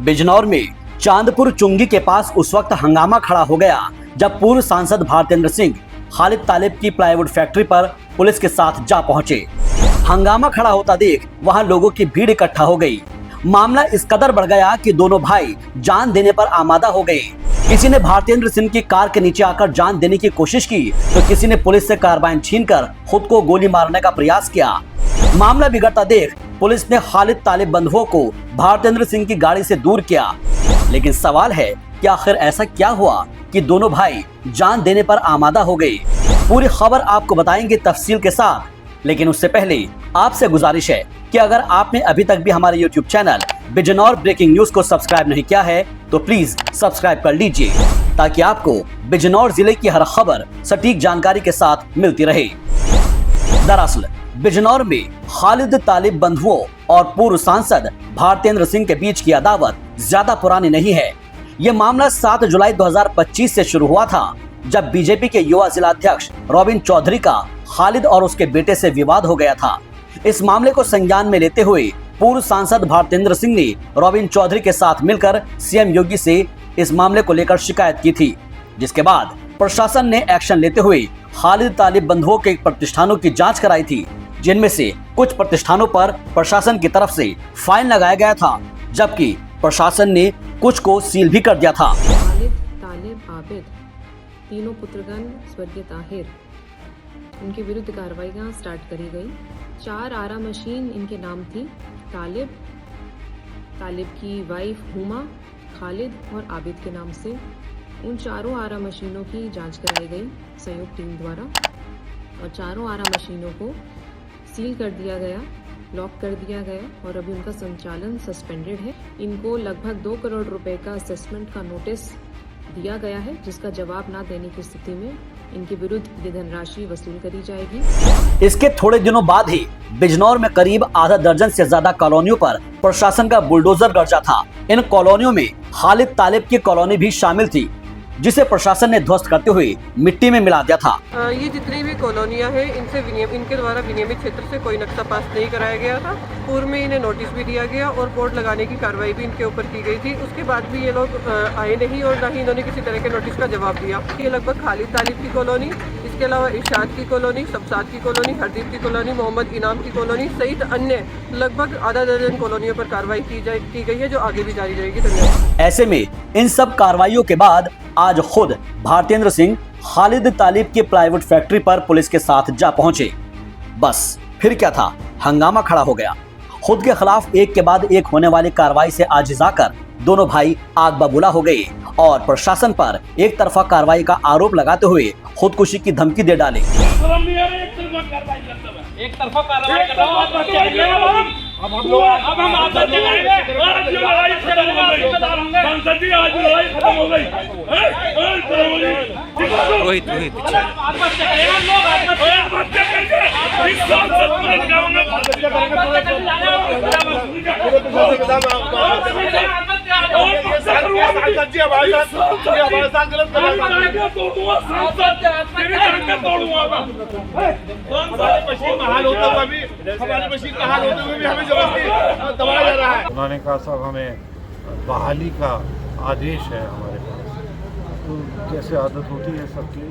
बिजनौर में चांदपुर चुंगी के पास उस वक्त हंगामा खड़ा हो गया जब पूर्व सांसद भारतेंद्र सिंह खालिद तालिब की प्लाईवुड फैक्ट्री पर पुलिस के साथ जा पहुंचे। हंगामा खड़ा होता देख वहां लोगों की भीड़ इकट्ठा हो गई। मामला इस कदर बढ़ गया कि दोनों भाई जान देने पर आमादा हो गए। किसी ने भारतेंद्र सिंह की कार के नीचे आकर जान देने की कोशिश की तो किसी ने पुलिस से कार्बाइन छीनकर खुद को गोली मारने का प्रयास किया। मामला बिगड़ता देख पुलिस ने खालिद तालिब बंधुओं को भारतेंद्र सिंह की गाड़ी से दूर किया। लेकिन सवाल है कि आखिर ऐसा क्या हुआ कि दोनों भाई जान देने पर आमादा हो गए। पूरी खबर आपको बताएंगे तफसील के साथ, लेकिन उससे पहले आपसे गुजारिश है कि अगर आपने अभी तक भी हमारे YouTube channel Bijnor breaking news को सब्सक्राइब नहीं किया है तो प्लीज सब्सक्राइब कर लीजिए ताकि आपको बिजनौर जिले की हर खबर सटीक जानकारी के साथ मिलती रहे। दरअसल बिजनौर में खालिद तालिब बंधुओं और पूर्व सांसद भारतेंद्र सिंह के बीच की अदावत ज्यादा पुरानी नहीं है। ये मामला 7 जुलाई 2025 से शुरू हुआ था जब बीजेपी के युवा जिला अध्यक्ष रॉबिन चौधरी का खालिद और उसके बेटे से विवाद हो गया था। इस मामले को संज्ञान में लेते हुए पूर्व सांसद भारतेंद्र सिंह ने रॉबिन चौधरी के साथ मिलकर सीएम योगी से इस मामले को लेकर शिकायत की थी, जिसके बाद प्रशासन ने एक्शन लेते हुए खालिद तालिब बंधुओं के प्रतिष्ठानों की जांच कराई थी, जिनमें से कुछ प्रतिष्ठानों पर प्रशासन की तरफ से फाइन लगाया गया था, जबकि प्रशासन ने कुछ को सील भी कर दिया था। खालिद तालिब आबिद तीनों पुत्रगण स्वर्गीय ताहिर, उनके विरुद्ध कार्रवाइयाँ स्टार्ट करी गई। 4 आरा मशीन इनके नाम थी। तालिब की वाइफ हुमा, खालिद और आबिद के नाम से उन चारों आरा मशीनों की जांच कराई गई संयुक्त टीम द्वारा और चारों आरा मशीनों को सील कर दिया गया, लॉक कर दिया गया और अभी उनका संचालन सस्पेंडेड है। इनको लगभग 2 करोड़ रुपए का असेसमेंट का नोटिस दिया गया है, जिसका जवाब ना देने की स्थिति में इनके विरुद्ध ये धनराशि वसूल करी जाएगी। इसके थोड़े दिनों बाद ही बिजनौर में करीब आधा दर्जन से ज्यादा कॉलोनियों पर प्रशासन का बुलडोजर गरजा था। इन कॉलोनियों में खालिद तालिब की कॉलोनी भी शामिल थी, जिसे प्रशासन ने ध्वस्त करते हुए मिट्टी में मिला दिया था। ये जितनी भी कॉलोनियां हैं इनके द्वारा विनियमित क्षेत्र से कोई नक्शा पास नहीं कराया गया था। पूर्व में इन्हें नोटिस भी दिया गया और बोर्ड लगाने की कार्रवाई भी इनके ऊपर की गई थी। उसके बाद भी ये लोग आए नहीं और न ही इन्होंने किसी तरह के नोटिस का जवाब दिया। ये लगभग खालिद तालिब की कॉलोनी, इसके अलावा इरशाद की कॉलोनी, सबसाद की कॉलोनी, हरदीप की कॉलोनी, मोहम्मद इनाम की कॉलोनी सहित अन्य लगभग आधा दर्जन कॉलोनियों पर कार्रवाई की गई है, जो आगे भी जारी रहेगी। धन्यवाद। ऐसे में इन सब कार्रवाइयों के बाद आज खुद भारतेंद्र सिंह खालिद तालिब की प्लाईवुड फैक्ट्री पर पुलिस के साथ जा पहुंचे। बस फिर क्या था, हंगामा खड़ा हो गया। खुद के खिलाफ एक के बाद एक होने वाली कार्रवाई से आजिज़ाकर दोनों भाई आग बबूला हो गए और प्रशासन पर एक तरफा कार्रवाई का आरोप लगाते हुए खुदकुशी की धमकी दे डाली। एक तरफा कार्रवाई कर रहा हूं। अब हम आदत लगाएंगे और आज लड़ाई खत्म हो गई। संसद जी आज लड़ाई खत्म हो गई। रोहित आत्महत्या करेगा, लोग आत्महत्या करेंगे। इस संसद में जाऊंगा आत्महत्या जी हमारे साथ गलत कर रहा है। तोड़ूंगा मशीन का हाल होता हुआ भी, हमारी मशीन का हाल होते हुए भी हमें जबरदस्ती दबाया जा रहा है। उन्होंने कहा साहब हमें बहाली का आदेश है हमारे पास। तो जैसे आदत होती है सबकी,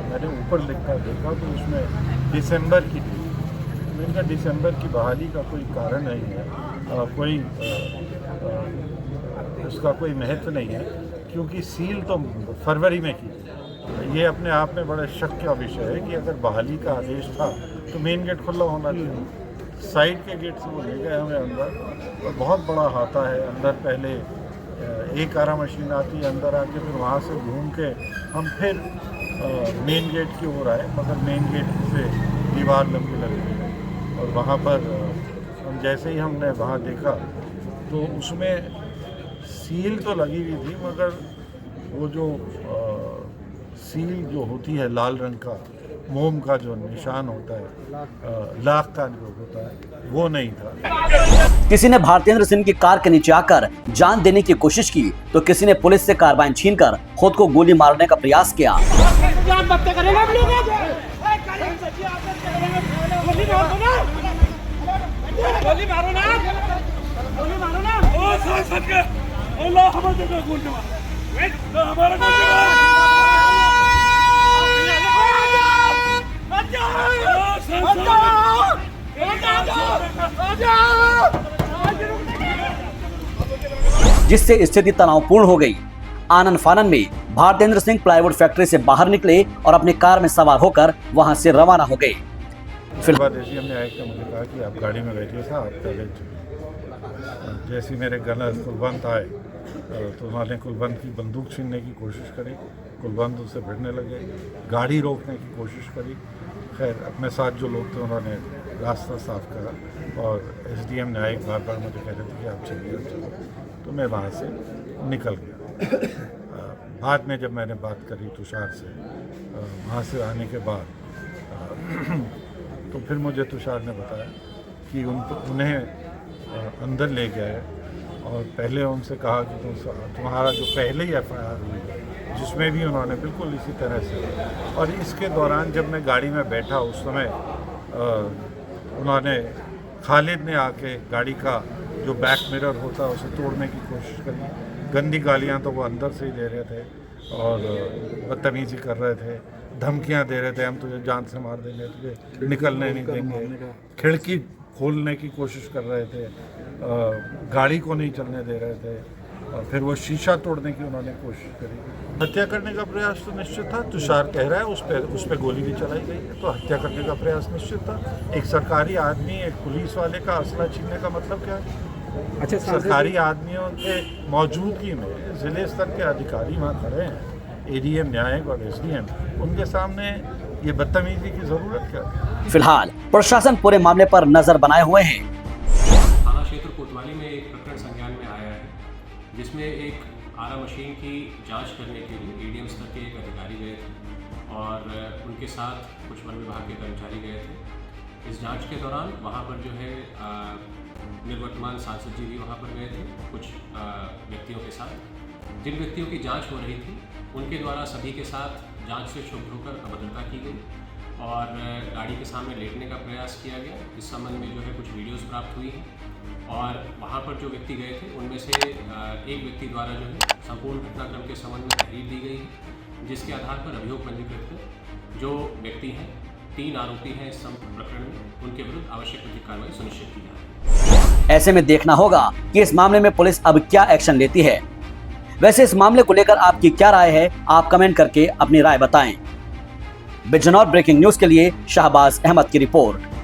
मैंने ऊपर लिखा देखा तो उसमें दिसंबर की थी। मैंने कहा दिसंबर की बहाली का कोई कारण नहीं है, कोई उसका कोई महत्व नहीं है, क्योंकि सील तो फरवरी में की। ये अपने आप में बड़े शक का विषय है कि अगर बहाली का आदेश था तो मेन गेट खुला होना चाहिए। साइड के गेट से वो ले गए हमें अंदर और बहुत बड़ा हाथा है अंदर। पहले एक आरा मशीन आती है, अंदर आके फिर वहाँ से घूम के हम फिर मेन गेट की ओर आए, मगर मेन गेट से दीवार लंबी लग रही है और वहाँ पर हम जैसे ही हमने वहाँ देखा तो उसमें सील तो लगी हुई थी, मगर वो जो सील जो होती है लाल रंग का मोम का जो निशान होता है, लाख का जो होता है, वो नहीं था। किसी ने भारतेंद्र सिंह की कार के नीचे आकर जान देने की कोशिश की तो किसी ने पुलिस से कार्बाइन छीनकर खुद को गोली मारने का प्रयास किया। ला हमारे जगह गोली मार ला हमारा गोली मार जिससे स्थिति तनावपूर्ण हो गई। आनन फानन में भारतेंद्र सिंह प्लाईवुड फैक्ट्री से बाहर निकले और अपनी कार में सवार होकर वहां से रवाना हो गए। फिलहाल ऐसी हमने आए मुझे कहा कि आप गाड़ी में बैठिए था, आप पहले जैसे ही मेरे गनर कुलवंत आए तो उन्होंने कुलवंत की बंदूक छीनने की कोशिश करी। कुलवंत उससे भिड़ने लगे, गाड़ी रोकने की कोशिश करी। खैर अपने साथ जो लोग थे उन्होंने रास्ता साफ करा और एसडीएम न्यायिक बार बार मुझे कह रहे थे कि आप चलिए चलो, तो मैं वहाँ से निकल गया। बाद में जब मैंने बात करी तुषार से वहाँ से आने के बाद तो फिर मुझे तुषार ने बताया कि उन्हें अंदर ले गए और पहले उनसे कहा कि तुम्हारा जो पहले ही एफआईआर हुई जिसमें भी उन्होंने बिल्कुल इसी तरह से, और इसके दौरान जब मैं गाड़ी में बैठा उस समय उन्होंने खालिद ने आके गाड़ी का जो बैक मिरर होता है उसे तोड़ने की कोशिश करी। गंदी गालियाँ तो वो अंदर से ही दे रहे थे और बदतमीजी कर रहे थे, धमकियाँ दे रहे थे, हम तुझे जान से मार देंगे, तुझे निकलने नहीं देंगे, खिड़की खोलने की कोशिश कर रहे थे, गाड़ी को नहीं चलने दे रहे थे और फिर वो शीशा तोड़ने की उन्होंने कोशिश करी। हत्या करने का प्रयास तो निश्चित था, तुषार कह रहा है उस पर गोली भी चलाई गई है, तो हत्या करने का प्रयास निश्चित था। एक सरकारी आदमी एक पुलिस वाले का असला छीनने का मतलब क्या है? अच्छा, सरकारी आदमियों के मौजूदगी में जिले स्तर के अधिकारी वहाँ खड़े हैं, एडीएम न्यायिक और एसडीएम, उनके सामने ये बदतमीजी की जरूरत क्या है? फिलहाल प्रशासन पूरे मामले पर नजर बनाए हुए हैं। थाना क्षेत्र कोतवाली में एक प्रकरण संज्ञान में आया है जिसमें एक आरा मशीन की जांच करने के लिए एडीएम स्तर के एक अधिकारी गए थे और उनके साथ कुछ वन विभाग के कर्मचारी गए थे। इस जांच के दौरान वहाँ पर जो है निवर्तमान सांसद जी भी वहाँ पर गए थे कुछ व्यक्तियों के साथ। जिन व्यक्तियों की जांच हो रही थी उनके द्वारा सभी के साथ जांच से क्षुब्ध होकर अभद्रता की गई और गाड़ी के सामने लेटने का प्रयास किया गया। इस संबंध में जो है कुछ वीडियोस प्राप्त हुई हैं और वहाँ पर जो व्यक्ति गए थे उनमें से एक व्यक्ति द्वारा जो है संपूर्ण घटनाक्रम के संबंध में तहरीर दी गई है, जिसके आधार पर अभियोग पंजीकृत कर जो व्यक्ति हैं 3 आरोपी हैं इस प्रकरण में, उनके विरुद्ध आवश्यक विधिक कार्रवाई सुनिश्चित की जाए। ऐसे में देखना होगा कि इस मामले में पुलिस अब क्या एक्शन लेती है। वैसे इस मामले को लेकर आपकी क्या राय है, आप कमेंट करके अपनी राय बताएं। बिजनौर ब्रेकिंग न्यूज के लिए शाहबाज अहमद की रिपोर्ट।